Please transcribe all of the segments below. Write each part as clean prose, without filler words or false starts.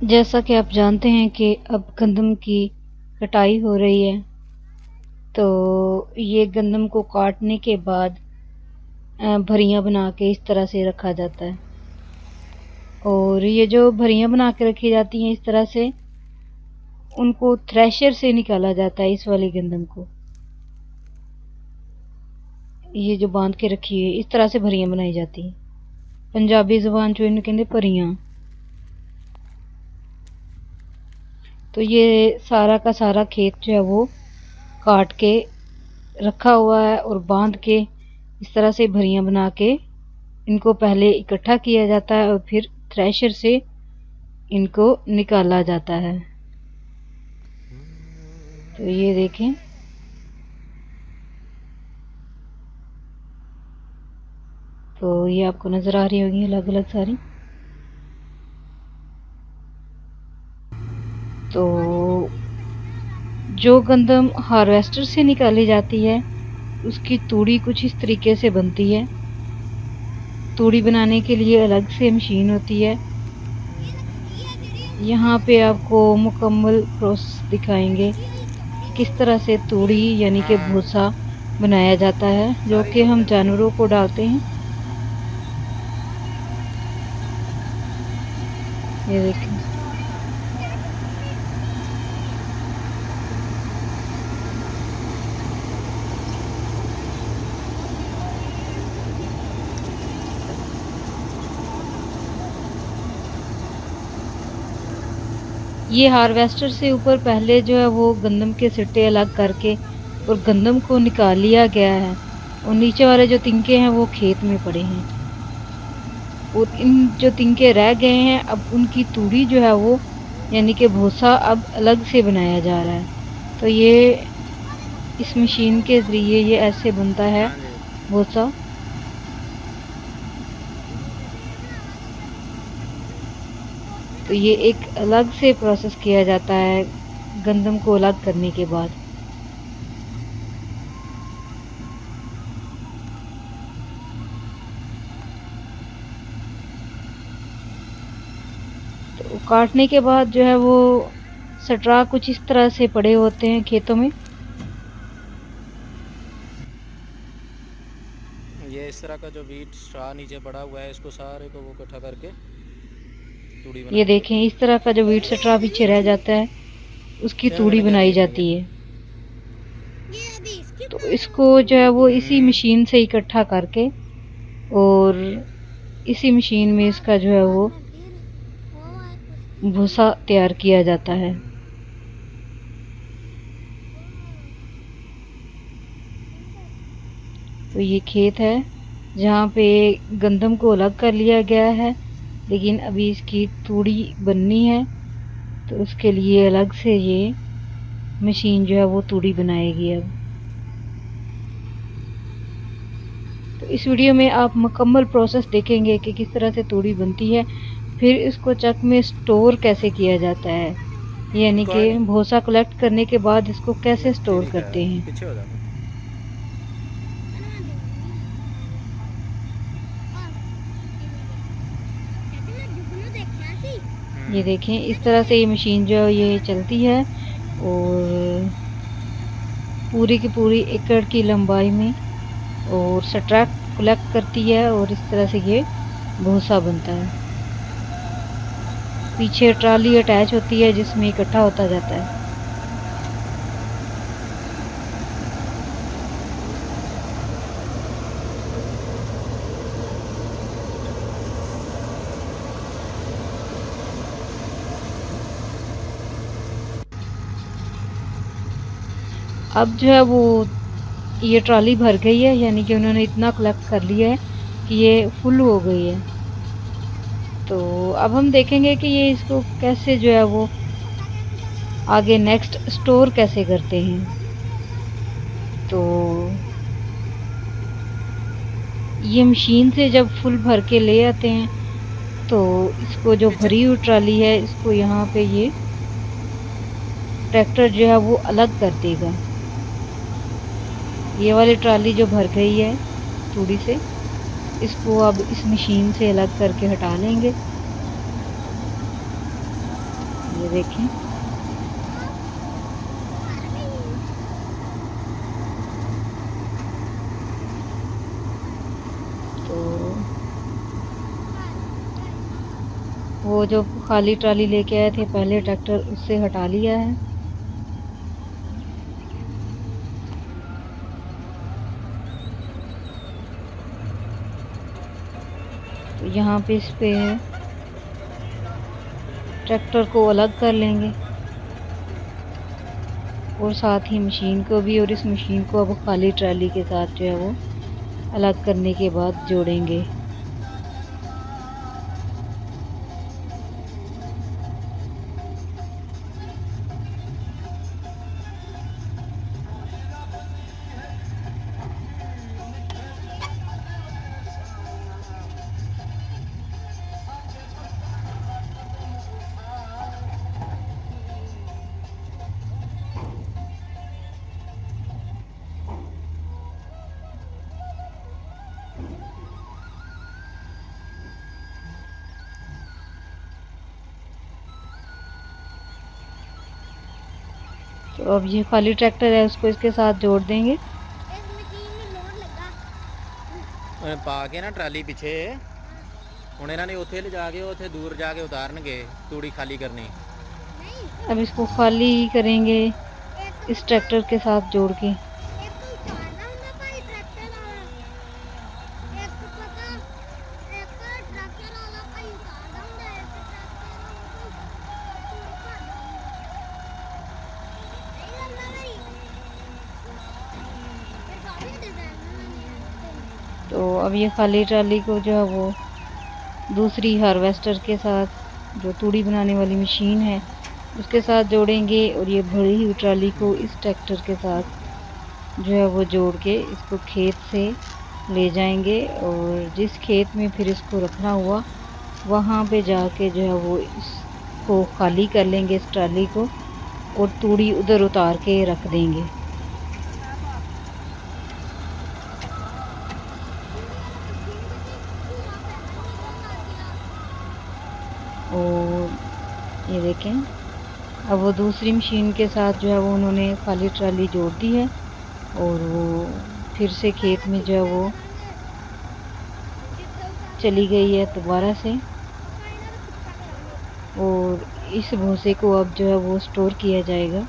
जैसा कि आप जानते हैं कि अब गंदम की कटाई हो रही है, तो ये गंदम को काटने के बाद भरियां बना के इस तरह से रखा जाता है। और ये जो भरियां बना के रखी जाती हैं इस तरह से, उनको थ्रेशर से निकाला जाता है। इस वाली गंदम को ये जो बांध के रखी है इस तरह से भरियां बनाई जाती हैं। पंजाबी ज़ुबान चो इन्हें कहते भरियां। तो ये सारा का सारा खेत जो है वो काट के रखा हुआ है और बांध के इस तरह से भरियां बना के इनको पहले इकट्ठा किया जाता है और फिर थ्रेशर से इनको निकाला जाता है। तो ये देखें, तो ये आपको नज़र आ रही होगी अलग अलग सारी। तो जो गंदम हार्वेस्टर से निकाली जाती है उसकी तूड़ी कुछ इस तरीके से बनती है। तूड़ी बनाने के लिए अलग से मशीन होती है। यहाँ पे आपको मुकम्मल प्रोसेस दिखाएंगे किस तरह से तूड़ी यानी कि भूसा बनाया जाता है, जो कि हम जानवरों को डालते हैं। ये देखें, ये हार्वेस्टर से ऊपर पहले जो है वो गंदम के सिट्टे अलग करके और गंदम को निकाल लिया गया है, और नीचे वाले जो तिनके हैं वो खेत में पड़े हैं। और इन जो तिनके रह गए हैं अब उनकी तूड़ी जो है वो यानी कि भूसा अब अलग से बनाया जा रहा है। तो ये इस मशीन के ज़रिए ये ऐसे बनता है भूसा। तो ये एक अलग से प्रोसेस किया जाता है गंदम को अलग करने के बाद। तो काटने के बाद जो है वो सटरा कुछ इस तरह से पड़े होते हैं खेतों में। ये इस तरह का जो वीट स्ट्रा नीचे पड़ा हुआ है इसको सारे को वो इकट्ठा करके तूड़ी ये देखें, इस तरह का जो वीट सटरा पीछे रह जाता है उसकी तूड़ी बनाई जाती है। तो इसको जो है वो इसी मशीन से इकट्ठा करके और इसी मशीन में इसका जो है वो भूसा तैयार किया जाता है। तो ये खेत है जहाँ पे गंदम को अलग कर लिया गया है, लेकिन अभी इसकी तूड़ी बननी है। तो उसके लिए अलग से ये मशीन जो है वो तूड़ी बनाएगी अब। तो इस वीडियो में आप मुकम्मल प्रोसेस देखेंगे कि किस तरह से तूड़ी बनती है, फिर इसको चक में स्टोर कैसे किया जाता है, यानी कि भूसा कलेक्ट करने के बाद इसको कैसे स्टोर करते हैं। ये देखें, इस तरह से ये मशीन जो है ये चलती है और पूरी की पूरी एकड़ की लंबाई में और सट्रैक कलेक्ट करती है और इस तरह से ये भूसा बनता है। पीछे ट्राली अटैच होती है जिसमें इकट्ठा होता जाता है। अब जो है वो ये ट्राली भर गई है, यानी कि उन्होंने इतना कलेक्ट कर लिया है कि ये फुल हो गई है। तो अब हम देखेंगे कि ये इसको कैसे जो है वो आगे नेक्स्ट स्टोर कैसे करते हैं। तो ये मशीन से जब फुल भर के ले आते हैं तो इसको जो भरी हुई ट्राली है इसको यहाँ पे ये ट्रैक्टर जो है वो अलग कर देगा। ये वाली ट्राली जो भर गई है तूड़ी से, इसको अब इस मशीन से अलग करके हटा लेंगे। ये देखें, तो वो जो खाली ट्राली लेके आए थे पहले ट्रैक्टर, उससे हटा लिया है। तो यहाँ पे इस पे ट्रैक्टर को अलग कर लेंगे और साथ ही मशीन को भी, और इस मशीन को अब खाली ट्राली के साथ जो है वो अलग करने के बाद जोड़ेंगे। तो अब ये खाली ट्रैक्टर है, उसको इसके साथ जोड़ देंगे। पा के ना ट्राली पीछे ਹੁਣ ਇਹਨਾਂ ਨੇ ਉੱਥੇ ਲਿਜਾ ਕੇ ਉੱਥੇ ਦੂਰ ਜਾ ਕੇ ਉਤਾਰਨਗੇ ਤੂੜੀ ਖਾਲੀ करनी। अब इसको खाली करेंगे इस ट्रैक्टर के साथ जोड़ के। तो अब ये खाली ट्राली को जो है वो दूसरी हार्वेस्टर के साथ, जो तूड़ी बनाने वाली मशीन है, उसके साथ जोड़ेंगे और ये भरी हुई ट्राली को इस ट्रैक्टर के साथ जो है वो जोड़ के इसको खेत से ले जाएंगे, और जिस खेत में फिर इसको रखना हुआ वहाँ पे जाके जो है वो इसको खाली कर लेंगे इस ट्राली को, और तूड़ी उधर उतार के रख देंगे। और ये देखें, अब वो दूसरी मशीन के साथ जो है वो उन्होंने खाली ट्राली जोड़ दी है, और वो फिर से खेत में जो है वो चली गई है दोबारा से, और इस भूसे को अब जो है वो स्टोर किया जाएगा।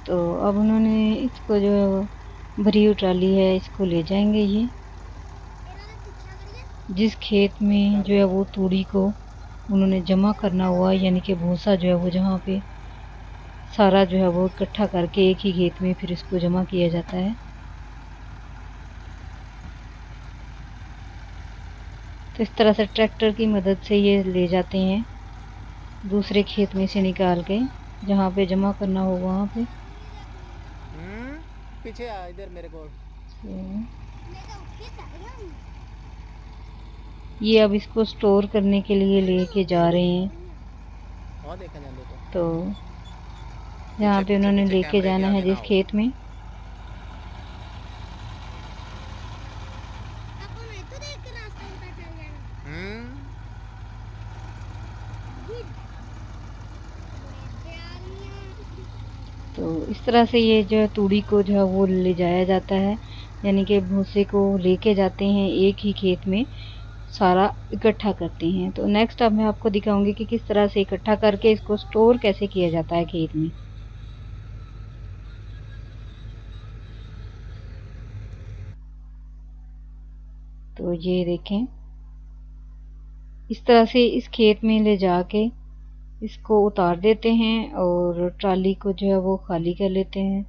तो अब उन्होंने इसको जो है वो भरी हुई ट्राली है, इसको ले जाएंगे ये जिस खेत में जो है वो तूड़ी को उन्होंने जमा करना हुआ, यानी कि भूसा जो है वो जहाँ पे सारा जो है वो इकट्ठा करके एक ही खेत में फिर इसको जमा किया जाता है। तो इस तरह से ट्रैक्टर की मदद से ये ले जाते हैं दूसरे खेत में से निकाल के, जहाँ पे जमा करना हो वहाँ पे। पीछे आ इधर मेरे को। ये अब इसको स्टोर करने के लिए लेके जा रहे हैं। तो यहाँ पे उन्होंने लेके जाना है जिस खेत में, तो इस तरह से ये जो है तूड़ी को जो है वो ले जाया जाता है, यानी कि भूसे को लेके जाते हैं एक ही खेत में सारा इकट्ठा करते हैं। तो नेक्स्ट अब मैं आपको दिखाऊंगी कि किस तरह से इकट्ठा करके इसको स्टोर कैसे किया जाता है खेत में। तो ये देखें, इस तरह से इस खेत में ले जाके इसको उतार देते हैं और ट्राली को जो है वो खाली कर लेते हैं।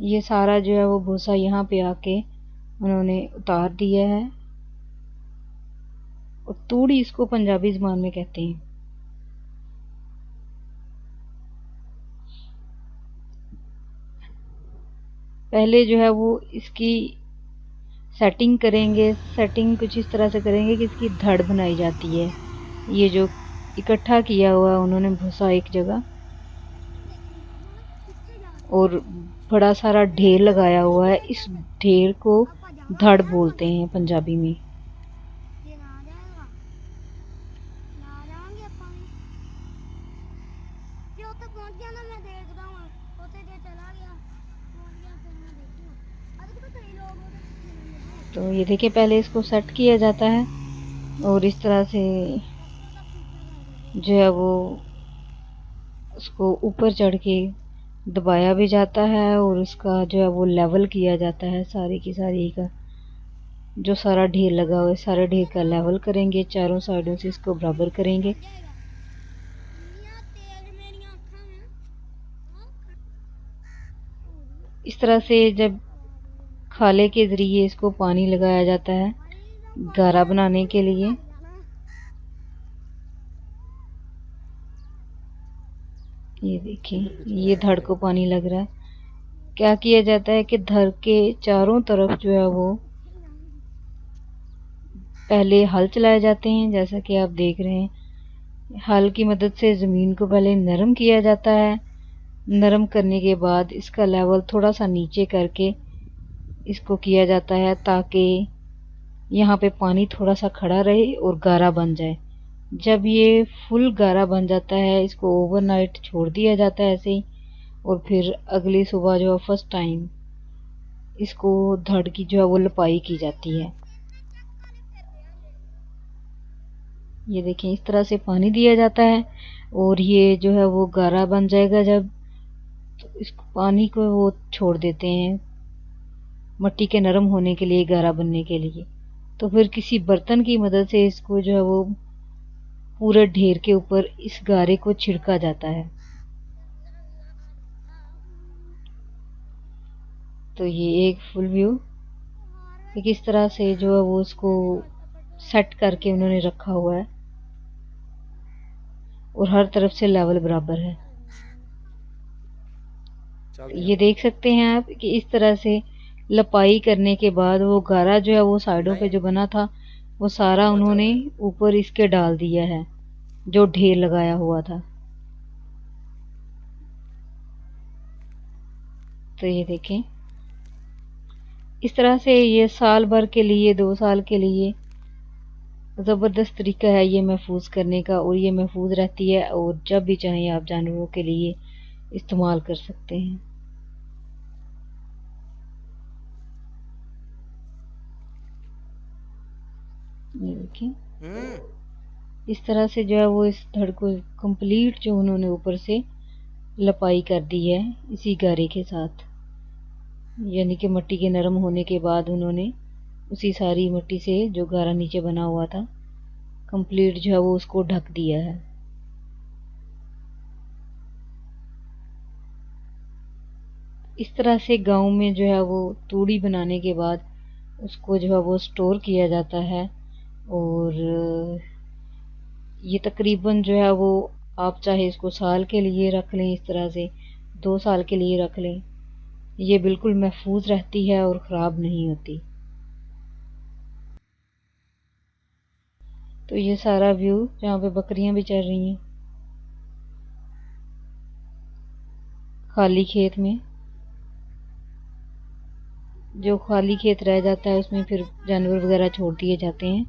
ये सारा जो है वो भूसा यहाँ पे आके उन्होंने उतार दिया है, और तूड़ी इसको पंजाबी ज़बान में कहते हैं। पहले जो है वो इसकी सेटिंग करेंगे। सेटिंग कुछ इस तरह से करेंगे कि इसकी धड़ बनाई जाती है। ये जो इकट्ठा किया हुआ उन्होंने भूसा एक जगह और बड़ा सारा ढेर लगाया हुआ है, इस ढेर को धड़ बोलते हैं पंजाबी में। तो ये देखिए पहले इसको सेट किया जाता है और इस तरह से जो है वो उसको ऊपर चढ़ के दबाया भी जाता है और उसका जो है वो लेवल किया जाता है। सारी की सारी का जो सारा ढेर लगा हुआ है सारे ढेर का लेवल करेंगे, चारों साइडों से इसको बराबर करेंगे। इस तरह से जब खाले के ज़रिए इसको पानी लगाया जाता है गारा बनाने के लिए। ये देखिए ये धड़ को पानी लग रहा है। क्या किया जाता है कि धड़ के चारों तरफ जो है वो पहले हल चलाए जाते हैं, जैसा कि आप देख रहे हैं। हल की मदद से ज़मीन को पहले नरम किया जाता है। नरम करने के बाद इसका लेवल थोड़ा सा नीचे करके इसको किया जाता है ताकि यहाँ पे पानी थोड़ा सा खड़ा रहे और गारा बन जाए। जब ये फुल गारा बन जाता है इसको ओवरनाइट छोड़ दिया जाता है ऐसे ही, और फिर अगली सुबह जो फर्स्ट टाइम इसको धड़ की जो है वो लपाई की जाती है। ये देखें इस तरह से पानी दिया जाता है और ये जो है वो गारा बन जाएगा जब, तो इस पानी को वो छोड़ देते हैं मिट्टी के नरम होने के लिए, गारा बनने के लिए। तो फिर किसी बर्तन की मदद से इसको जो है वो पूरे ढेर के ऊपर इस गारे को छिड़का जाता है। तो ये एक फुल व्यू किस तरह से जो है वो उसको सेट करके उन्होंने रखा हुआ है और हर तरफ से लेवल बराबर है। ये देख सकते हैं आप कि इस तरह से लपाई करने के बाद वो गारा जो है वो साइडों पे जो बना था वो सारा उन्होंने ऊपर इसके डाल दिया है जो ढेर लगाया हुआ था। तो ये देखें इस तरह से ये साल भर के लिए 2 साल के लिए ज़बरदस्त तरीका है ये महफूज करने का, और ये महफूज रहती है और जब भी चाहें आप जानवरों के लिए इस्तेमाल कर सकते हैं। ये देखें इस तरह से जो है वो इस धड़ को कंप्लीट जो उन्होंने ऊपर से लपाई कर दी है इसी गारे के साथ, यानी कि मिट्टी के नरम होने के बाद उन्होंने उसी सारी मिट्टी से जो गारा नीचे बना हुआ था कंप्लीट जो है वो उसको ढक दिया है। इस तरह से गांव में जो है वो तूड़ी बनाने के बाद उसको जो है वो स्टोर किया जाता है, और ये तकरीबन जो है वो आप चाहे इसको साल के लिए रख लें, इस तरह से 2 साल के लिए रख लें, ये बिल्कुल महफूज रहती है और ख़राब नहीं होती। तो ये सारा व्यू जहाँ पे बकरियां भी चल रही हैं खाली खेत में, जो खाली खेत रह जाता है उसमें फिर जानवर वगैरह छोड़ दिए जाते हैं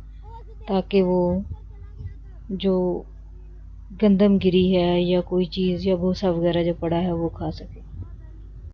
ताकि वो जो गंदम गिरी है या कोई चीज़ या भूसा वगैरह जो पड़ा है वो खा सके।